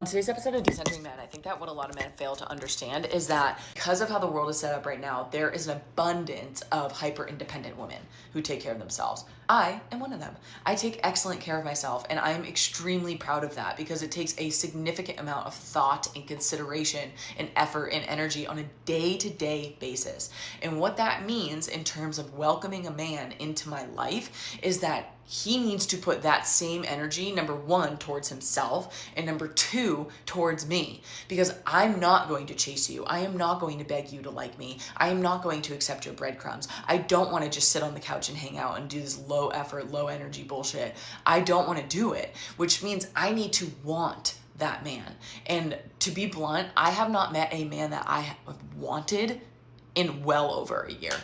In today's episode of Decentering Men, I think that what a lot of men fail to understand is that because of how the world is set up right now, there is an abundance of hyper-independent women who take care of themselves. I am one of them. I take excellent care of myself, and I am extremely proud of that because it takes a significant amount of thought and consideration and effort and energy on a day-to-day basis. And what that means in terms of welcoming a man into my life is that he needs to put that same energy, number one, towards himself, and number two, towards me. Because I'm not going to chase you. I am not going to beg you to like me. I am not going to accept your breadcrumbs. I don't want to just sit on the couch and hang out and do this low effort, low energy bullshit. I don't want to do it, which means I need to want that man. And to be blunt, I have not met a man that I have wanted in well over a year.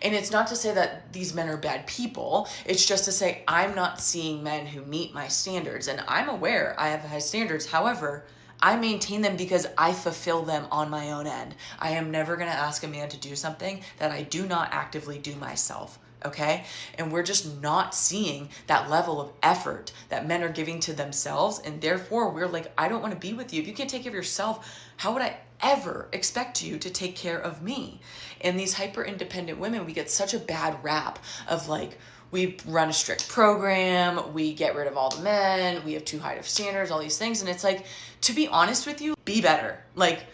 And it's not to say that these men are bad people. It's just to say I'm not seeing men who meet my standards. And I'm aware I have high standards. However, I maintain them because I fulfill them on my own end. I am never going to ask a man to do something that I do not actively do myself. Okay? And we're just not seeing that level of effort that men are giving to themselves. And therefore, we're like, I don't want to be with you. If you can't take care of yourself, how would I ever expect you to take care of me? And these hyper independent women, we get such a bad rap of like, we run a strict program, we get rid of all the men, we have too high of standards, all these things. And it's like, to be honest with you, be better. Like,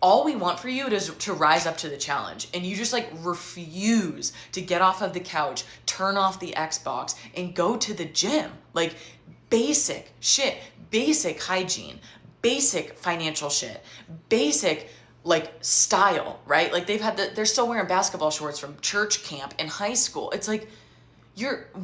all we want for you is to rise up to the challenge. And you just like refuse to get off of the couch, turn off the Xbox, and go to the gym. Like, basic shit, basic hygiene, basic financial shit, basic like style, right? Like they're still wearing basketball shorts from church camp in high school. It's like,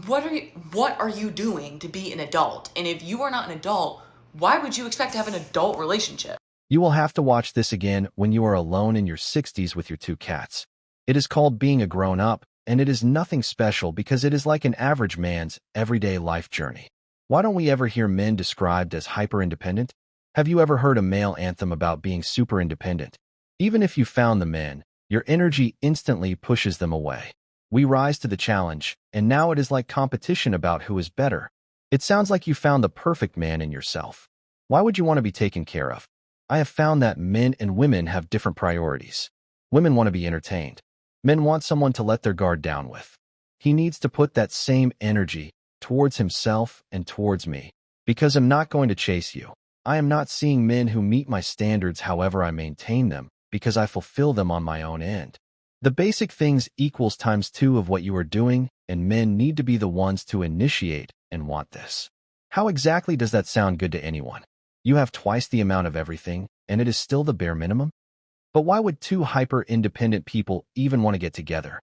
what are you doing to be an adult? And if you are not an adult, why would you expect to have an adult relationship? You will have to watch this again when you are alone in your 60s with your 2 cats. It is called Being a Grown-Up, and it is nothing special because it is like an average man's everyday life journey. Why don't we ever hear men described as hyper-independent? Have you ever heard a male anthem about being super independent? Even if you found the men, your energy instantly pushes them away. We rise to the challenge, and now it is like competition about who is better. It sounds like you found the perfect man in yourself. Why would you want to be taken care of? I have found that men and women have different priorities. Women want to be entertained. Men want someone to let their guard down with. He needs to put that same energy towards himself and towards me. Because I'm not going to chase you. I am not seeing men who meet my standards however I maintain them, because I fulfill them on my own end. The basic things equals times 2 of what you are doing, and men need to be the ones to initiate and want this. How exactly does that sound good to anyone? You have twice the amount of everything, and it is still the bare minimum? But why would 2 hyper-independent people even want to get together?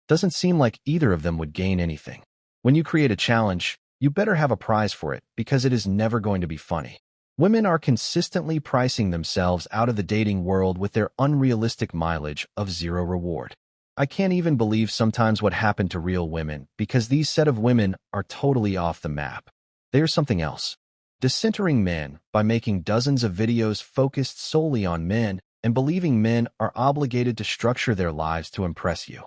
Doesn't seem like either of them would gain anything. When you create a challenge, you better have a prize for it, because it is never going to be funny. Women are consistently pricing themselves out of the dating world with their unrealistic mileage of 0 reward. I can't even believe sometimes what happened to real women, because these set of women are totally off the map. They are something else. Decentering men by making dozens of videos focused solely on men and believing men are obligated to structure their lives to impress you.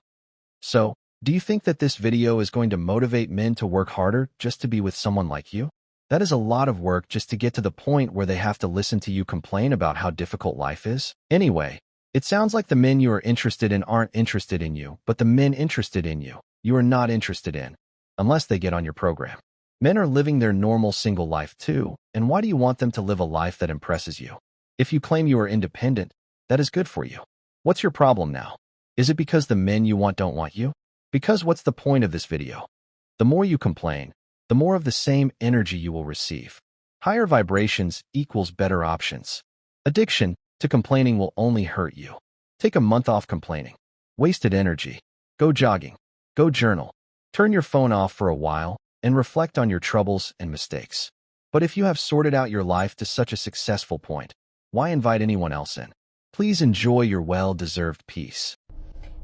So, do you think that this video is going to motivate men to work harder just to be with someone like you? That is a lot of work just to get to the point where they have to listen to you complain about how difficult life is. Anyway, it sounds like the men you are interested in aren't interested in you, but the men interested in you, you are not interested in, unless they get on your program. Men are living their normal single life too, and why do you want them to live a life that impresses you? If you claim you are independent, that is good for you. What's your problem now? Is it because the men you want don't want you? Because what's the point of this video? The more you complain, the more of the same energy you will receive. Higher vibrations equals better options. Addiction to complaining will only hurt you. Take a month off complaining. Wasted energy. Go jogging. Go journal. Turn your phone off for a while and reflect on your troubles and mistakes. But if you have sorted out your life to such a successful point, why invite anyone else in? Please enjoy your well-deserved peace.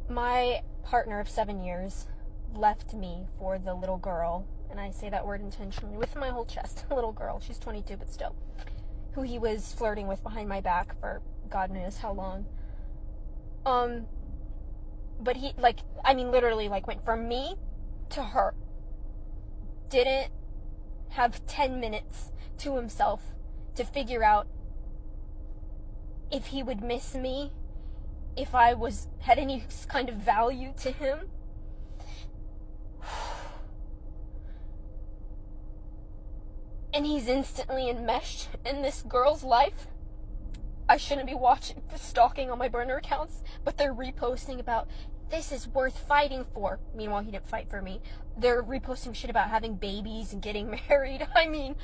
My partner of 7 years left me for the little girl, and I say that word intentionally with my whole chest, little girl, she's 22 but still, who he was flirting with behind my back for God knows how long. But he, literally, went from me to her. Didn't have 10 minutes to himself to figure out if he would miss me, if I had any kind of value to him. And he's instantly enmeshed in this girl's life. I shouldn't be stalking on my burner accounts, but they're reposting about, this is worth fighting for. Meanwhile, he didn't fight for me. They're reposting shit about having babies and getting married. I mean,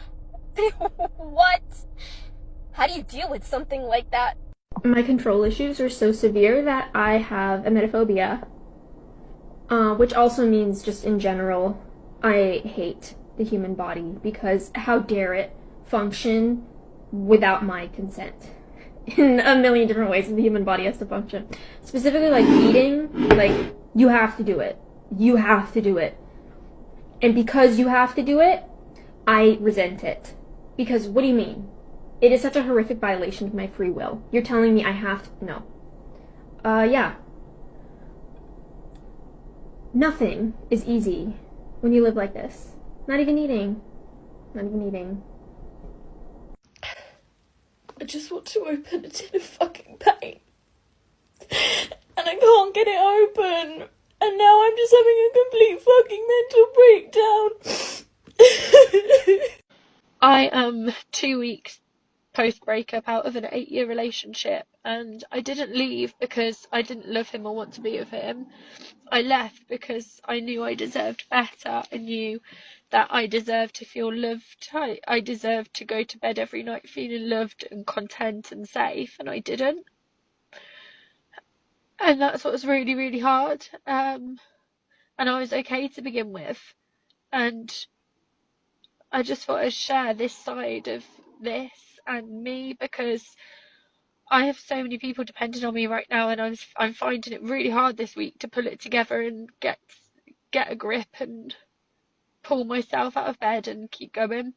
what? How do you deal with something like that? My control issues are so severe that I have emetophobia, which also means just in general, I hate the human body, because how dare it function without my consent? In a million different ways the human body has to function. Specifically, like eating, like, you have to do it. You have to do it. And because you have to do it, I resent it. Because, what do you mean? It is such a horrific violation of my free will. You're telling me I have to... No. Yeah. Nothing is easy when you live like this. Not even eating. Not even eating. I just want to open a tin of fucking paint. And I can't get it open. And now I'm just having a complete fucking mental breakdown. I am 2 weeks post-breakup out of an 8-year relationship, and I didn't leave because I didn't love him or want to be with him. I left because I knew I deserved better. I knew that I deserved to feel loved. I deserved to go to bed every night feeling loved and content and safe, and I didn't. And that's what was really, really hard. And I was okay to begin with. And I just thought I'd share this side of this and me, because I have so many people depending on me right now, and I'm finding it really hard this week to pull it together and get a grip and pull myself out of bed and keep going.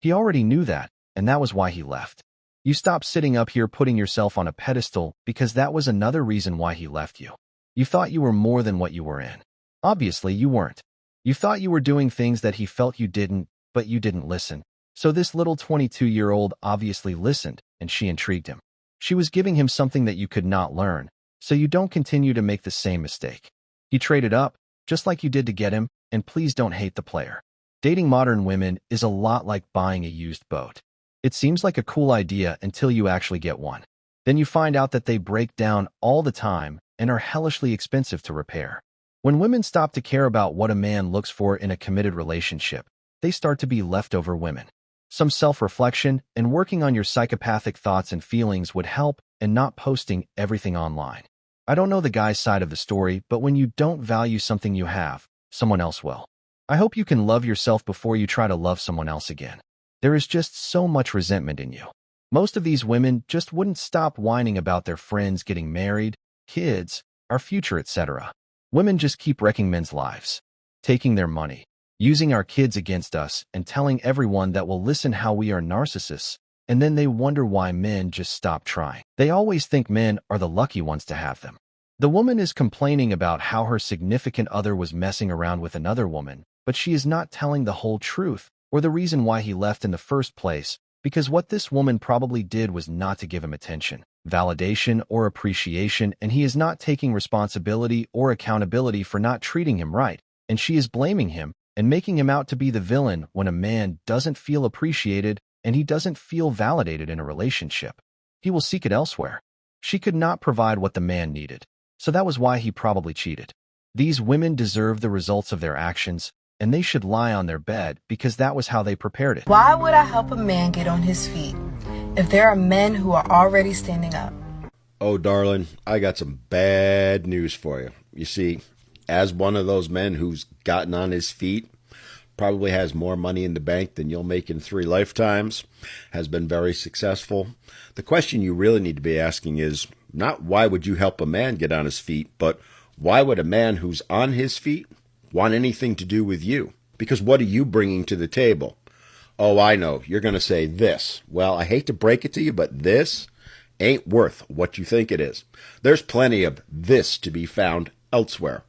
He already knew that, and that was why he left. You stopped sitting up here putting yourself on a pedestal, because that was another reason why he left you. You thought you were more than what you were in. Obviously, you weren't. You thought you were doing things that he felt you didn't, but you didn't listen. So this little 22-year-old obviously listened, and she intrigued him. She was giving him something that you could not learn, so you don't continue to make the same mistake. He traded up, just like you did to get him, and please don't hate the player. Dating modern women is a lot like buying a used boat. It seems like a cool idea until you actually get one. Then you find out that they break down all the time and are hellishly expensive to repair. When women stop to care about what a man looks for in a committed relationship, they start to be leftover women. Some self-reflection and working on your psychopathic thoughts and feelings would help, and not posting everything online. I don't know the guy's side of the story, but when you don't value something you have, someone else will. I hope you can love yourself before you try to love someone else again. There is just so much resentment in you. Most of these women just wouldn't stop whining about their friends getting married, kids, our future, etc. Women just keep wrecking men's lives, taking their money, using our kids against us, and telling everyone that will listen how we are narcissists, and then they wonder why men just stop trying. They always think men are the lucky ones to have them. The woman is complaining about how her significant other was messing around with another woman, but she is not telling the whole truth, or the reason why he left in the first place, because what this woman probably did was not to give him attention, validation, or appreciation, and he is not taking responsibility or accountability for not treating him right, and she is blaming him and making him out to be the villain when a man doesn't feel appreciated and he doesn't feel validated in a relationship. He will seek it elsewhere. She could not provide what the man needed, so that was why he probably cheated. These women deserve the results of their actions, and they should lie on their bed because that was how they prepared it. Why would I help a man get on his feet if there are men who are already standing up? Oh, darling, I got some bad news for you. You see, as one of those men who's gotten on his feet, probably has more money in the bank than you'll make in 3 lifetimes, has been very successful, the question you really need to be asking is not why would you help a man get on his feet, but why would a man who's on his feet want anything to do with you? Because what are you bringing to the table? Oh, I know, you're going to say this. Well, I hate to break it to you, but this ain't worth what you think it is. There's plenty of this to be found elsewhere.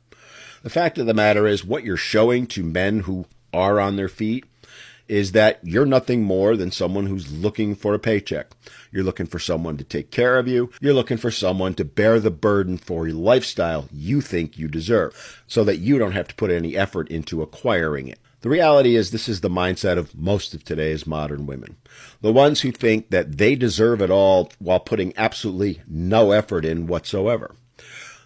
The fact of the matter is what you're showing to men who are on their feet is that you're nothing more than someone who's looking for a paycheck. You're looking for someone to take care of you. You're looking for someone to bear the burden for your lifestyle you think you deserve, so that you don't have to put any effort into acquiring it. The reality is this is the mindset of most of today's modern women. The ones who think that they deserve it all while putting absolutely no effort in whatsoever.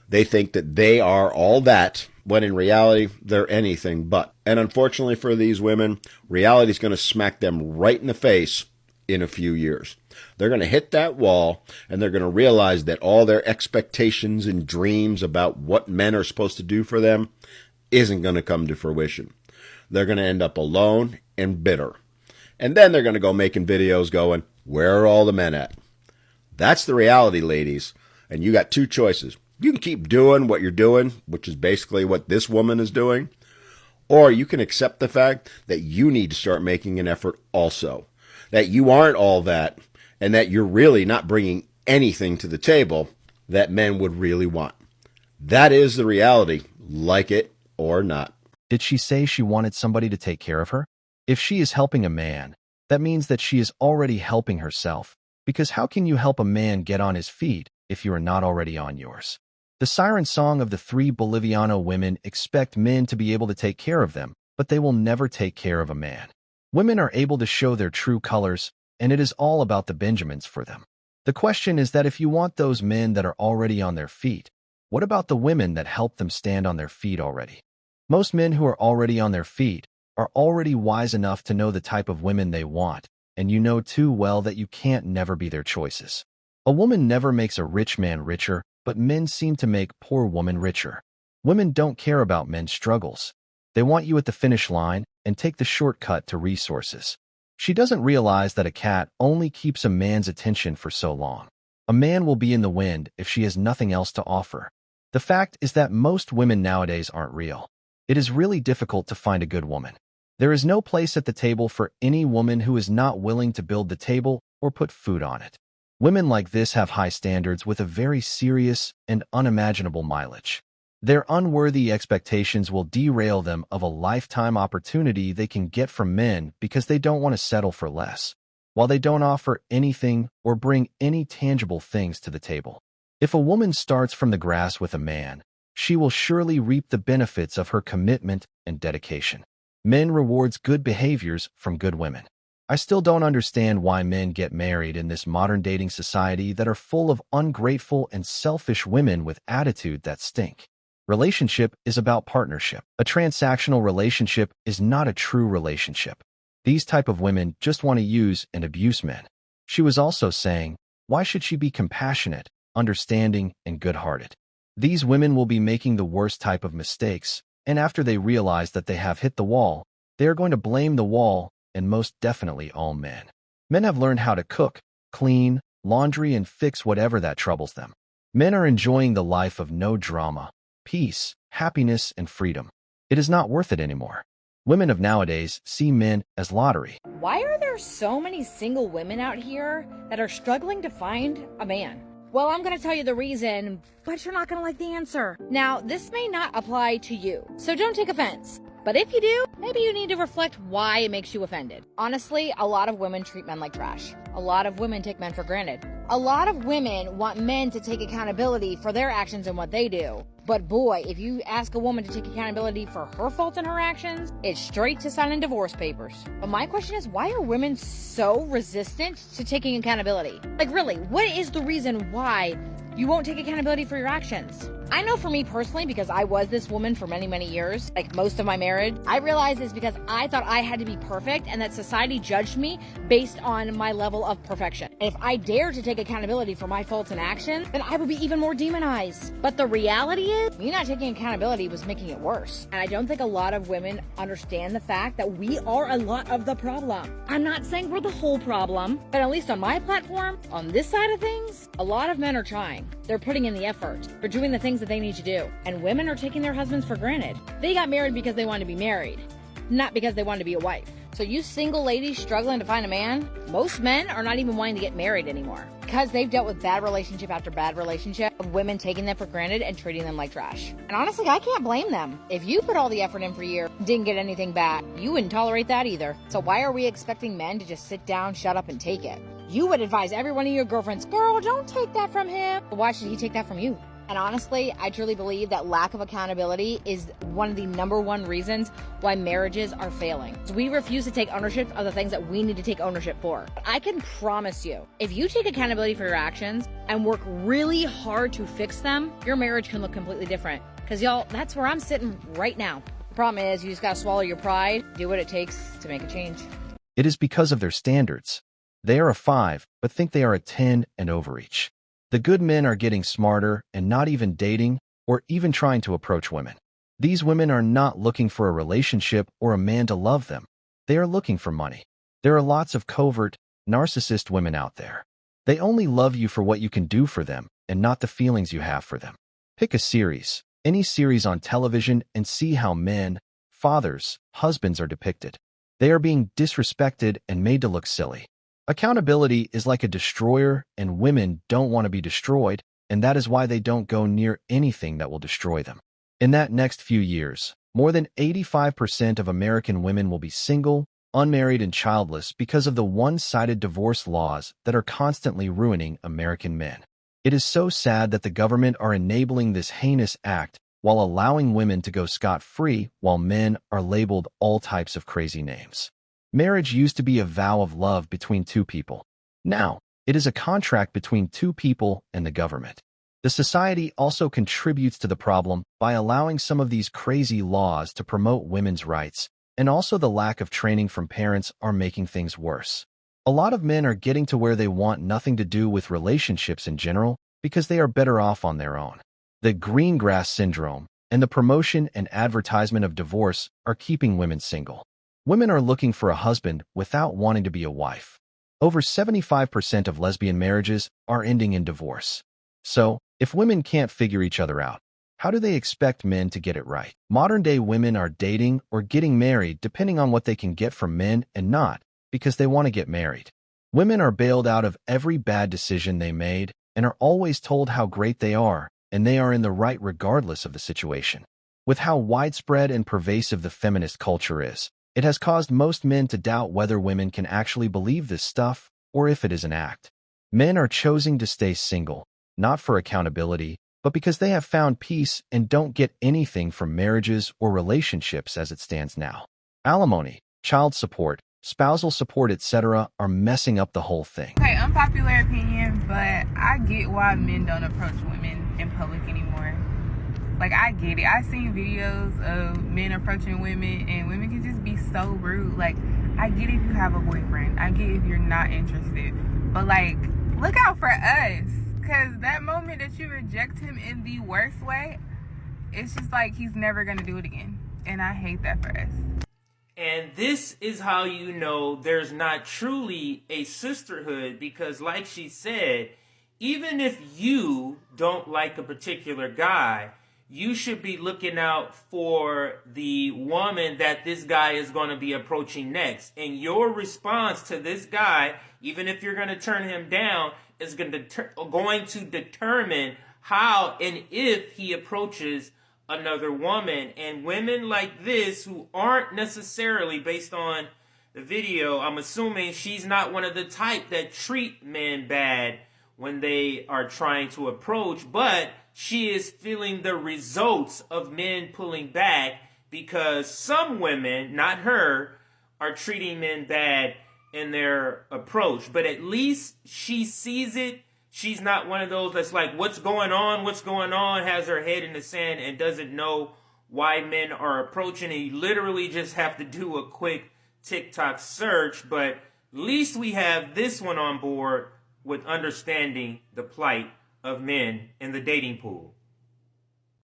They think that they are all that, when in reality, they're anything but. And unfortunately for these women, reality is going to smack them right in the face in a few years. They're going to hit that wall, and they're going to realize that all their expectations and dreams about what men are supposed to do for them isn't going to come to fruition. They're going to end up alone and bitter. And then they're going to go making videos going, where are all the men at? That's the reality, ladies. And you got two choices. You can keep doing what you're doing, which is basically what this woman is doing, or you can accept the fact that you need to start making an effort also, that you aren't all that, and that you're really not bringing anything to the table that men would really want. That is the reality, like it or not. Did she say she wanted somebody to take care of her? If she is helping a man, that means that she is already helping herself, because how can you help a man get on his feet if you are not already on yours? The siren song of the three Boliviano women expect men to be able to take care of them, but they will never take care of a man. Women are able to show their true colors, and it is all about the Benjamins for them. The question is that if you want those men that are already on their feet, what about the women that help them stand on their feet already? Most men who are already on their feet are already wise enough to know the type of women they want, and you know too well that you can't never be their choices. A woman never makes a rich man richer, but men seem to make poor women richer. Women don't care about men's struggles. They want you at the finish line and take the shortcut to resources. She doesn't realize that a cat only keeps a man's attention for so long. A man will be in the wind if she has nothing else to offer. The fact is that most women nowadays aren't real. It is really difficult to find a good woman. There is no place at the table for any woman who is not willing to build the table or put food on it. Women like this have high standards with a very serious and unimaginable mileage. Their unworthy expectations will derail them of a lifetime opportunity they can get from men because they don't want to settle for less, while they don't offer anything or bring any tangible things to the table. If a woman starts from the grass with a man, she will surely reap the benefits of her commitment and dedication. Men rewards good behaviors from good women. I still don't understand why men get married in this modern dating society that are full of ungrateful and selfish women with attitude that stink. Relationship is about partnership. A transactional relationship is not a true relationship. These type of women just want to use and abuse men. She was also saying, why should she be compassionate, understanding, and good-hearted? These women will be making the worst type of mistakes, and after they realize that they have hit the wall, they are going to blame the wall and most definitely all men. Men have learned how to cook, clean, laundry, and fix whatever that troubles them. Men are enjoying the life of no drama, peace, happiness, and freedom. It is not worth it anymore. Women of nowadays see men as lottery. Why are there so many single women out here that are struggling to find a man? Well, I'm going to tell you the reason, but you're not going to like the answer. Now, this may not apply to you, so don't take offense. But if you do, maybe you need to reflect why it makes you offended. Honestly, a lot of women treat men like trash. A lot of women take men for granted. A lot of women want men to take accountability for their actions and what they do. But boy, if you ask a woman to take accountability for her faults and her actions, it's straight to signing divorce papers. But my question is, why are women so resistant to taking accountability? Like really, what is the reason why you won't take accountability for your actions? I know for me personally, because I was this woman for many, many years, like most of my marriage, I realized it's because I thought I had to be perfect and that society judged me based on my level of perfection. And if I dared to take accountability for my faults and actions, then I would be even more demonized. But the reality is, me not taking accountability was making it worse. And I don't think a lot of women understand the fact that we are a lot of the problem. I'm not saying we're the whole problem, but at least on my platform, on this side of things, a lot of men are trying. They're putting in the effort. They're doing the things that they need to do. And women are taking their husbands for granted. They got married because they wanted to be married, not because they wanted to be a wife. So you single ladies struggling to find a man, most men are not even wanting to get married anymore because they've dealt with bad relationship after bad relationship of women taking them for granted and treating them like trash. And honestly, I can't blame them. If you put all the effort in for a year, didn't get anything back, you wouldn't tolerate that either. So why are we expecting men to just sit down, shut up, and take it? You would advise every one of your girlfriends, girl, don't take that from him. Why should he take that from you? And honestly, I truly believe that lack of accountability is one of the #1 reasons why marriages are failing. We refuse to take ownership of the things that we need to take ownership for. I can promise you, if you take accountability for your actions and work really hard to fix them, your marriage can look completely different. Because y'all, that's where I'm sitting right now. The problem is you just gotta swallow your pride, do what it takes to make a change. It is because of their standards. They are a 5, but think they are a 10 and overreach. The good men are getting smarter and not even dating or even trying to approach women. These women are not looking for a relationship or a man to love them. They are looking for money. There are lots of covert, narcissist women out there. They only love you for what you can do for them and not the feelings you have for them. Pick a series, any series on television, and see how men, fathers, husbands are depicted. They are being disrespected and made to look silly. Accountability is like a destroyer, and women don't want to be destroyed, and that is why they don't go near anything that will destroy them. In that next few years, more than 85% of American women will be single, unmarried, and childless because of the one-sided divorce laws that are constantly ruining American men. It is so sad that the government are enabling this heinous act while allowing women to go scot-free while men are labeled all types of crazy names. Marriage used to be a vow of love between two people. Now, it is a contract between two people and the government. The society also contributes to the problem by allowing some of these crazy laws to promote women's rights, and also the lack of training from parents are making things worse. A lot of men are getting to where they want nothing to do with relationships in general because they are better off on their own. The green grass syndrome and the promotion and advertisement of divorce are keeping women single. Women are looking for a husband without wanting to be a wife. Over 75% of lesbian marriages are ending in divorce. So, if women can't figure each other out, how do they expect men to get it right? Modern-day women are dating or getting married depending on what they can get from men and not because they want to get married. Women are bailed out of every bad decision they made and are always told how great they are, and they are in the right regardless of the situation. With how widespread and pervasive the feminist culture is, it has caused most men to doubt whether women can actually believe this stuff or if it is an act. Men are choosing to stay single, not for accountability, but because they have found peace and don't get anything from marriages or relationships as it stands now. Alimony, child support, spousal support, etc. are messing up the whole thing. Okay, unpopular opinion, but I get why men don't approach women in public anymore. Like, I get it. I've seen videos of men approaching women, and women can just be so rude. Like, I get if you have a boyfriend. I get if you're not interested. But, like, look out for us. Because that moment that you reject him in the worst way, it's just like he's never going to do it again. And I hate that for us. And this is how you know there's not truly a sisterhood, because like she said, even if you don't like a particular guy, you should be looking out for the woman that this guy is going to be approaching next. And your response to this guy, even if you're going to turn him down, is going to determine how and if he approaches another woman. And women like this, who aren't necessarily, based on the video, I'm assuming she's not one of the type that treat men bad when they are trying to approach, but she is feeling the results of men pulling back because some women, not her, are treating men bad in their approach. But at least she sees it. She's not one of those that's like, what's going on, has her head in the sand and doesn't know why men are approaching. And you literally just have to do a quick TikTok search. But at least we have this one on board with understanding the plight of men in the dating pool.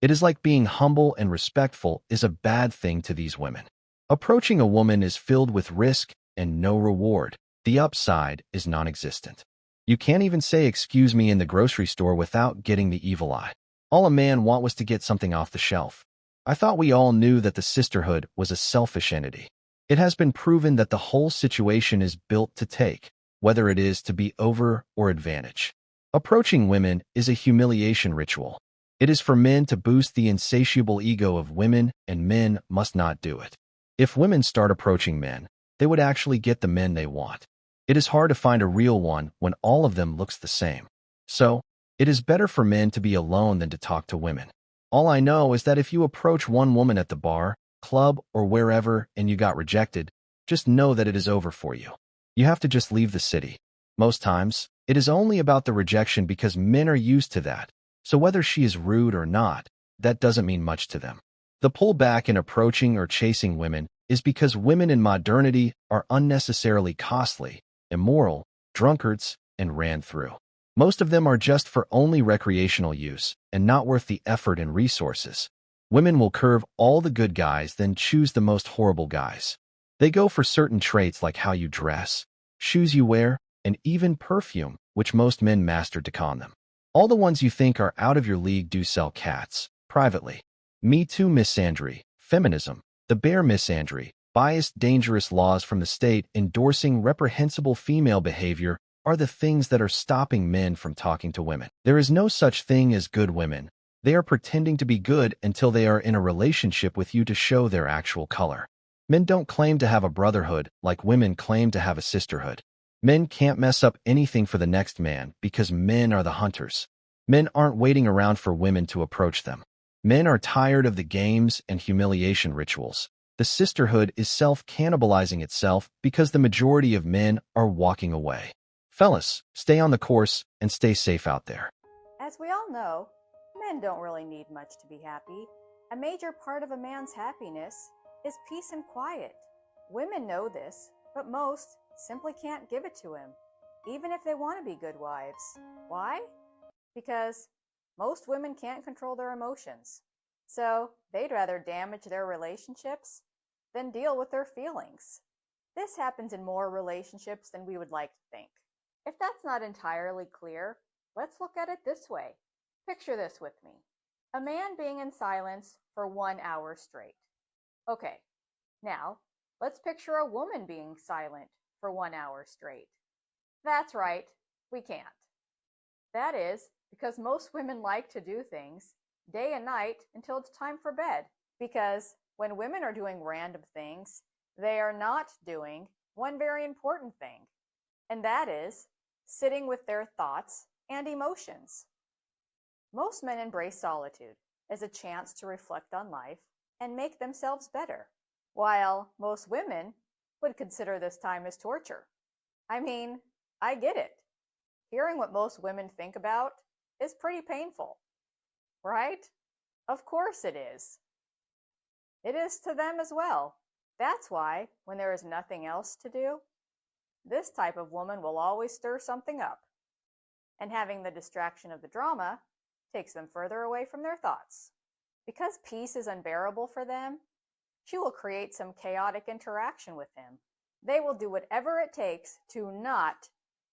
It is like being humble and respectful is a bad thing to these women. Approaching a woman is filled with risk and no reward. The upside is non-existent. You can't even say excuse me in the grocery store without getting the evil eye. All a man want was to get something off the shelf. I thought we all knew that the sisterhood was a selfish entity. It has been proven that the whole situation is built to take, whether it is to be over or advantage. Approaching women is a humiliation ritual. It is for men to boost the insatiable ego of women, and men must not do it. If women start approaching men, they would actually get the men they want. It is hard to find a real one when all of them looks the same. So, it is better for men to be alone than to talk to women. All I know is that if you approach one woman at the bar, club, or wherever and you got rejected, just know that it is over for you. You have to just leave the city. Most times, it is only about the rejection because men are used to that. So whether she is rude or not, that doesn't mean much to them. The pullback in approaching or chasing women is because women in modernity are unnecessarily costly, immoral, drunkards, and ran through. Most of them are just for only recreational use and not worth the effort and resources. Women will curve all the good guys, then choose the most horrible guys. They go for certain traits like how you dress, shoes you wear, and even perfume, which most men mastered to con them. All the ones you think are out of your league do sell cats, privately. Me Too misandry, feminism, the bare misandry, biased, dangerous laws from the state endorsing reprehensible female behavior are the things that are stopping men from talking to women. There is no such thing as good women. They are pretending to be good until they are in a relationship with you to show their actual color. Men don't claim to have a brotherhood like women claim to have a sisterhood. Men can't mess up anything for the next man because men are the hunters. Men aren't waiting around for women to approach them. Men are tired of the games and humiliation rituals. The sisterhood is self-cannibalizing itself because the majority of men are walking away. Fellas, stay on the course and stay safe out there. As we all know, men don't really need much to be happy. A major part of a man's happiness is peace and quiet. Women know this, but most simply can't give it to him, even if they want to be good wives. Why? Because most women can't control their emotions. So they'd rather damage their relationships than deal with their feelings. This happens in more relationships than we would like to think. If that's not entirely clear, let's look at it this way. Picture this with me. A man being in silence for 1 hour straight. Okay, now let's picture a woman being silent for 1 hour straight. That's right, we can't. That is because most women like to do things day and night until it's time for bed. Because when women are doing random things, they are not doing one very important thing, and that is sitting with their thoughts and emotions. Most men embrace solitude as a chance to reflect on life and make themselves better, while most women would consider this time as torture. I mean, I get it. Hearing what most women think about is pretty painful, right? Of course it is. It is to them as well. That's why, when there is nothing else to do, this type of woman will always stir something up, and having the distraction of the drama takes them further away from their thoughts. Because peace is unbearable for them, she will create some chaotic interaction with him. They will do whatever it takes to not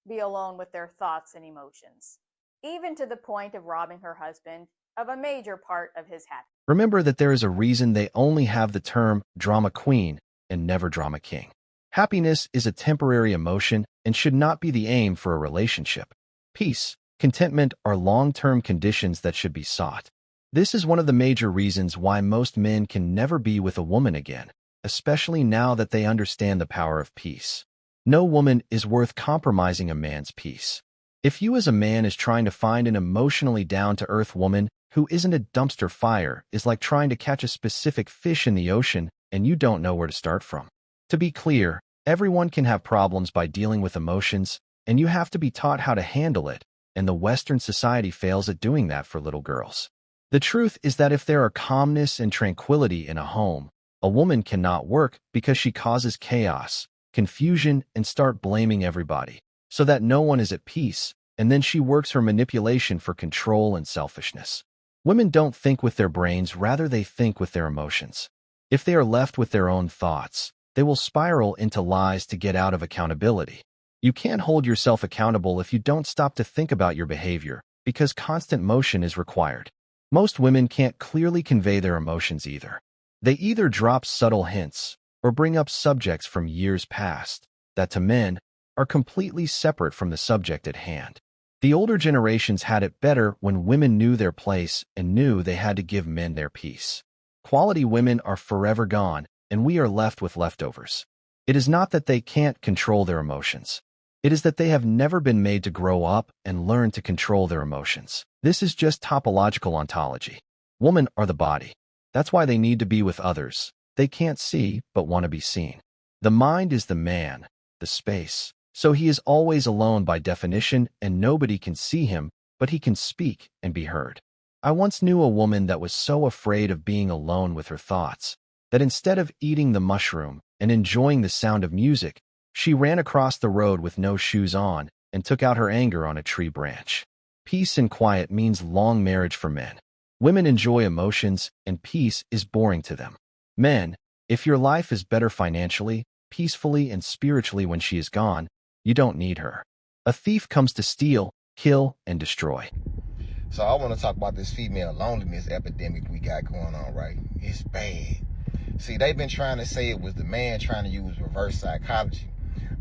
be alone with their thoughts and emotions, even to the point of robbing her husband of a major part of his happiness. Remember that there is a reason they only have the term drama queen and never drama king. Happiness is a temporary emotion and should not be the aim for a relationship. Peace, contentment are long-term conditions that should be sought. This is one of the major reasons why most men can never be with a woman again, especially now that they understand the power of peace. No woman is worth compromising a man's peace. If you as a man is trying to find an emotionally down-to-earth woman who isn't a dumpster fire, is like trying to catch a specific fish in the ocean and you don't know where to start from. To be clear, everyone can have problems by dealing with emotions, and you have to be taught how to handle it, and the Western society fails at doing that for little girls. The truth is that if there are calmness and tranquility in a home, a woman cannot work because she causes chaos, confusion, and start blaming everybody, so that no one is at peace, and then she works her manipulation for control and selfishness. Women don't think with their brains, rather they think with their emotions. If they are left with their own thoughts, they will spiral into lies to get out of accountability. You can't hold yourself accountable if you don't stop to think about your behavior, because constant motion is required. Most women can't clearly convey their emotions either. They either drop subtle hints, or bring up subjects from years past that to men are completely separate from the subject at hand. The older generations had it better when women knew their place and knew they had to give men their peace. Quality women are forever gone, and we are left with leftovers. It is not that they can't control their emotions. It is that they have never been made to grow up and learn to control their emotions. This is just topological ontology. Women are the body. That's why they need to be with others. They can't see, but want to be seen. The mind is the man, the space. So he is always alone by definition, and nobody can see him, but he can speak and be heard. I once knew a woman that was so afraid of being alone with her thoughts that instead of eating the mushroom and enjoying the sound of music, she ran across the road with no shoes on and took out her anger on a tree branch. Peace and quiet means long marriage for men. Women enjoy emotions, and peace is boring to them. Men, if your life is better financially, peacefully, and spiritually when she is gone, you don't need her. A thief comes to steal, kill, and destroy. So I want to talk about this female loneliness epidemic we got going on, right? It's bad. See, they've been trying to say it was the man trying to use reverse psychology,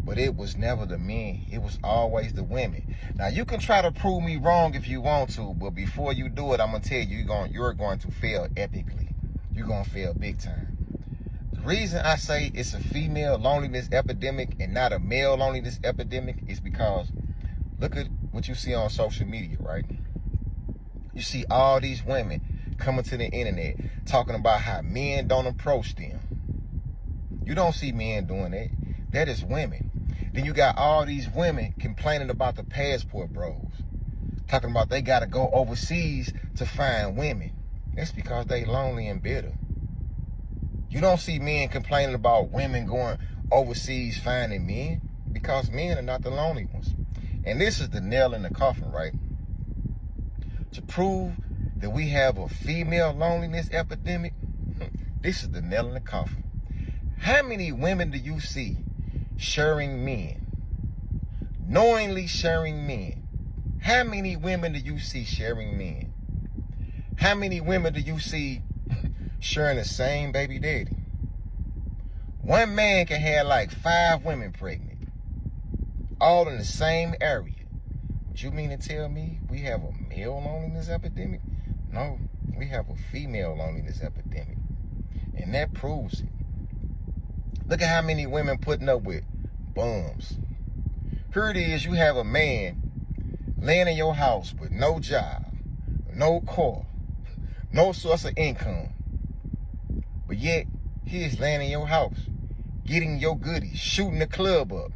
but it was never the men. It was always the women. Now, you can try to prove me wrong if you want to, but before you do it, I'm going to tell you, you're going to fail epically. You're going to fail big time. The reason I say it's a female loneliness epidemic and not a male loneliness epidemic is because look at what you see on social media, right? You see all these women coming to the internet talking about how men don't approach them. You don't see men doing that. That is women. Then you got all these women complaining about the passport bros, talking about they got to go overseas to find women. That's because they lonely and bitter. You don't see men complaining about women going overseas finding men because men are not the lonely ones. And this is the nail in the coffin, right? To prove that we have a female loneliness epidemic, this is the nail in the coffin. How many women do you see sharing men? Knowingly sharing men. How many women do you see sharing men? How many women do you see sharing the same baby daddy? One man can have like 5 women pregnant, all in the same area. What you mean to tell me we have a male loneliness epidemic? No, we have a female loneliness epidemic. And that proves it. Look at how many women putting up with bums. Here it is, you have a man laying in your house with no job, no car, no source of income. But yet, he is laying in your house, getting your goodies, shooting the club up,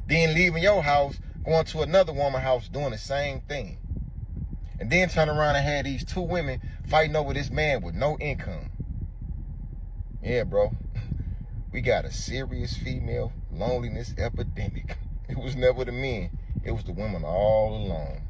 then leaving your house, going to another woman's house doing the same thing. And then turn around and have these 2 women fighting over this man with no income. Yeah, bro. We got a serious female loneliness epidemic. It was never the men. It was the women all along.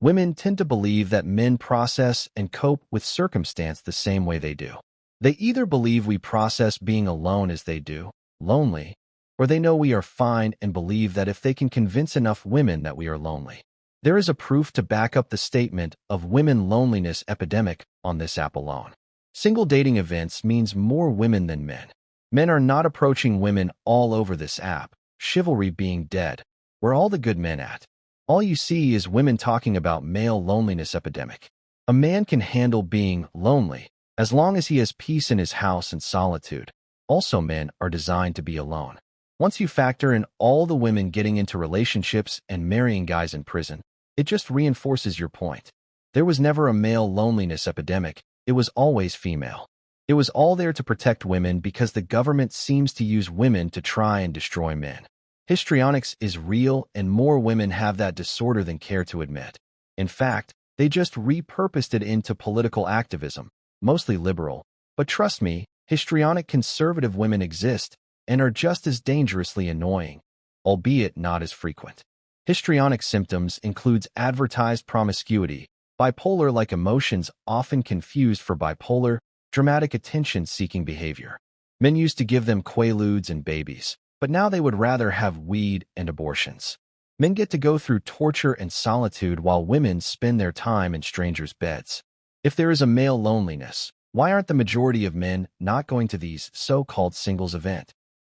Women tend to believe that men process and cope with circumstance the same way they do. They either believe we process being alone as they do, lonely, or they know we are fine and believe that if they can convince enough women that we are lonely. There is a proof to back up the statement of women loneliness epidemic on this app alone. Single dating events means more women than men. Men are not approaching women all over this app, chivalry being dead. Where all the good men at? All you see is women talking about male loneliness epidemic. A man can handle being lonely as long as he has peace in his house and solitude. Also, men are designed to be alone. Once you factor in all the women getting into relationships and marrying guys in prison, it just reinforces your point. There was never a male loneliness epidemic. It was always female. It was all there to protect women because the government seems to use women to try and destroy men. Histrionics is real, and more women have that disorder than care to admit. In fact, they just repurposed it into political activism, mostly liberal. But trust me, histrionic conservative women exist and are just as dangerously annoying, albeit not as frequent. Histrionic symptoms includes advertised promiscuity, bipolar-like emotions often confused for bipolar, dramatic attention-seeking behavior. Men used to give them quaaludes and babies, but now they would rather have weed and abortions. Men get to go through torture and solitude while women spend their time in strangers' beds. If there is a male loneliness, Why aren't the majority of men not going to these so-called singles event?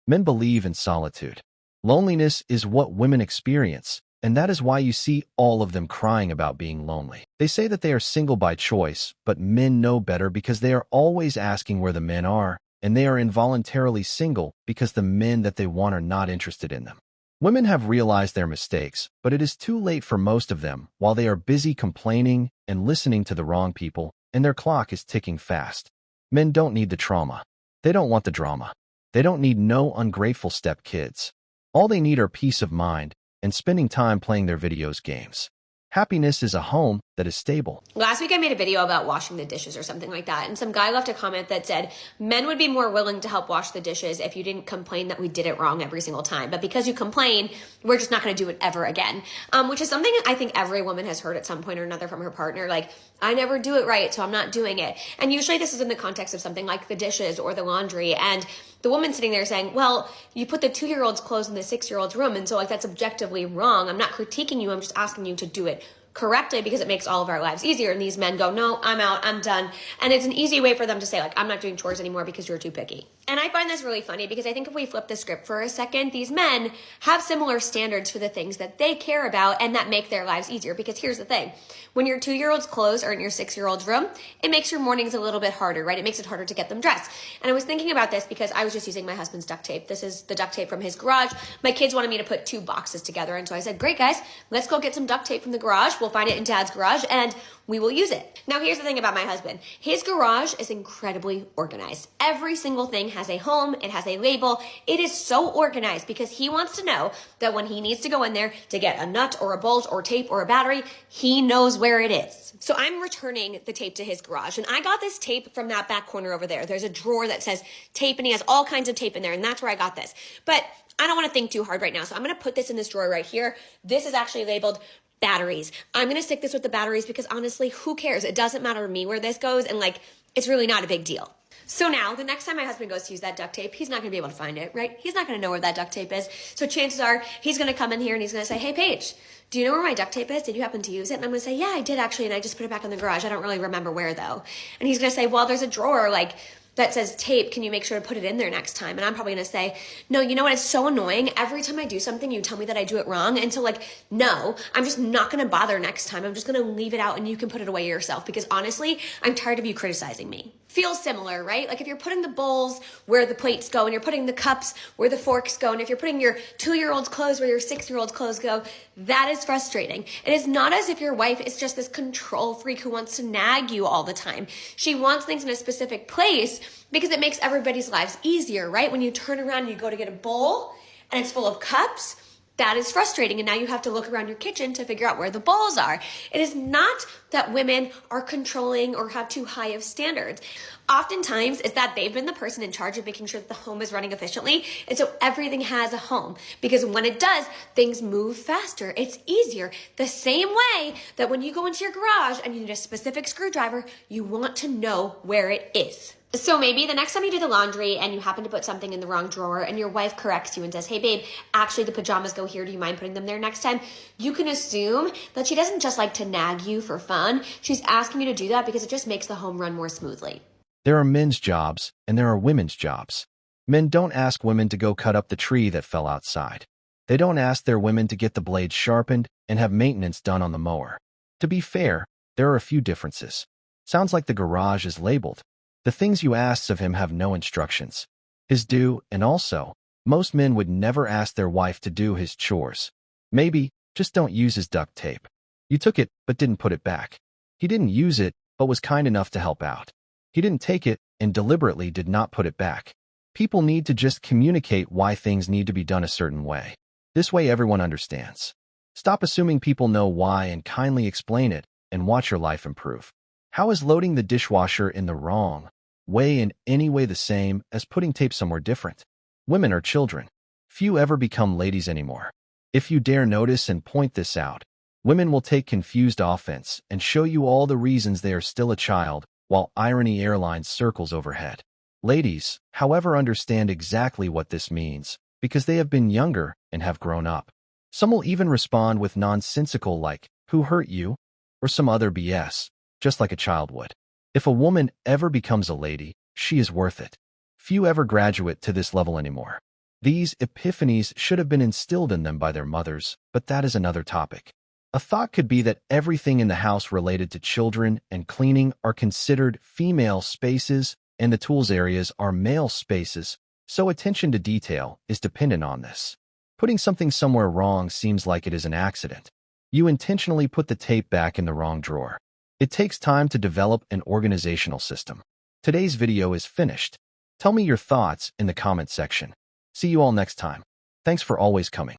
Men believe in solitude. Loneliness is what women experience, and that is why you see all of them crying about being lonely. They say that they are single by choice, but men know better because they are always asking where the men are, and they are involuntarily single because the men that they want are not interested in them. Women have realized their mistakes, but it is too late for most of them while they are busy complaining and listening to the wrong people, and their clock is ticking fast. Men don't need the trauma. They don't want the drama. They don't need no ungrateful stepkids. All they need are peace of mind and spending time playing their videos games. Happiness is a home that is stable. Last week I made a video about washing the dishes or something like that, and some guy left a comment that said men would be more willing to help wash the dishes if you didn't complain that we did it wrong every single time, but because you complain, we're just not going to do it ever again, which is something I think every woman has heard at some point or another from her partner, like, I never do it right, so I'm not doing it. And usually this is in the context of something like the dishes or the laundry, and the woman sitting there saying, well, you put the 2-year-old's clothes in the 6-year-old's room, and so like that's objectively wrong. I'm not critiquing you, I'm just asking you to do it correctly because it makes all of our lives easier. And these men go, no, I'm out, I'm done. And it's an easy way for them to say, like, I'm not doing chores anymore because you're too picky. And I find this really funny because I think if we flip the script for a second, these men have similar standards for the things that they care about and that make their lives easier. Because here's the thing, when your 2-year-old's clothes are in your 6-year-old's room, it makes your mornings a little bit harder, right? It makes it harder to get them dressed. And I was thinking about this because I was just using my husband's duct tape. This is the duct tape from his garage. My kids wanted me to put 2 boxes together. And so I said, great guys, let's go get some duct tape from the garage. We'll find it in Dad's garage and we will use it. Now here's the thing about my husband. His garage is incredibly organized. Every single thing has a home, it has a label. It is so organized because he wants to know that when he needs to go in there to get a nut or a bolt or tape or a battery, he knows where it is. So I'm returning the tape to his garage and I got this tape from that back corner over there. There's a drawer that says tape and he has all kinds of tape in there and that's where I got this. But I don't want to think too hard right now. So I'm going to put this in this drawer right here. This is actually labeled batteries. I'm going to stick this with the batteries because honestly, who cares? It doesn't matter to me where this goes and like, it's really not a big deal. So now the next time my husband goes to use that duct tape, he's not going to be able to find it, right? He's not going to know where that duct tape is. So chances are he's going to come in here and he's going to say, hey Paige, do you know where my duct tape is? Did you happen to use it? And I'm going to say, yeah, I did actually. And I just put it back in the garage. I don't really remember where though. And he's going to say, well, there's a drawer like that says tape, can you make sure to put it in there next time? And I'm probably gonna say, no, you know what, it's so annoying. Every time I do something, you tell me that I do it wrong. And so like, no, I'm just not gonna bother next time. I'm just gonna leave it out and you can put it away yourself because honestly, I'm tired of you criticizing me. Feels similar, right? Like if you're putting the bowls where the plates go and you're putting the cups where the forks go and if you're putting your 2-year-old's clothes where your 6-year-old's clothes go, that is frustrating. It is not as if your wife is just this control freak who wants to nag you all the time. She wants things in a specific place because it makes everybody's lives easier, right? When you turn around and you go to get a bowl and it's full of cups, that is frustrating. And now you have to look around your kitchen to figure out where the bowls are. It is not that women are controlling or have too high of standards. Oftentimes it's that they've been the person in charge of making sure that the home is running efficiently. And so everything has a home because when it does, things move faster. It's easier. The same way that when you go into your garage and you need a specific screwdriver, you want to know where it is. So maybe the next time you do the laundry and you happen to put something in the wrong drawer and your wife corrects you and says, hey babe, actually the pajamas go here. Do you mind putting them there next time? You can assume that she doesn't just like to nag you for fun. She's asking you to do that because it just makes the home run more smoothly. There are men's jobs and there are women's jobs. Men don't ask women to go cut up the tree that fell outside. They don't ask their women to get the blades sharpened and have maintenance done on the mower. To be fair, there are a few differences. Sounds like the garage is labeled. The things you ask of him have no instructions. His do, and also, most men would never ask their wife to do his chores. Maybe, just don't use his duct tape. You took it, but didn't put it back. He didn't use it, but was kind enough to help out. He didn't take it, and deliberately did not put it back. People need to just communicate why things need to be done a certain way. This way everyone understands. Stop assuming people know why and kindly explain it, and watch your life improve. How is loading the dishwasher in the wrong way in any way the same as putting tape somewhere different? Women are children. Few ever become ladies anymore. If you dare notice and point this out, women will take confused offense and show you all the reasons they are still a child while irony airlines circles overhead. Ladies, however, understand exactly what this means because they have been younger and have grown up. Some will even respond with nonsensical like, who hurt you? Or some other BS, just like a child would. If a woman ever becomes a lady, she is worth it. Few ever graduate to this level anymore. These epiphanies should have been instilled in them by their mothers, but that is another topic. A thought could be that everything in the house related to children and cleaning are considered female spaces and the tools areas are male spaces, so attention to detail is dependent on this. Putting something somewhere wrong seems like it is an accident. You intentionally put the tape back in the wrong drawer. It takes time to develop an organizational system. Today's video is finished. Tell me your thoughts in the comment section. See you all next time. Thanks for always coming.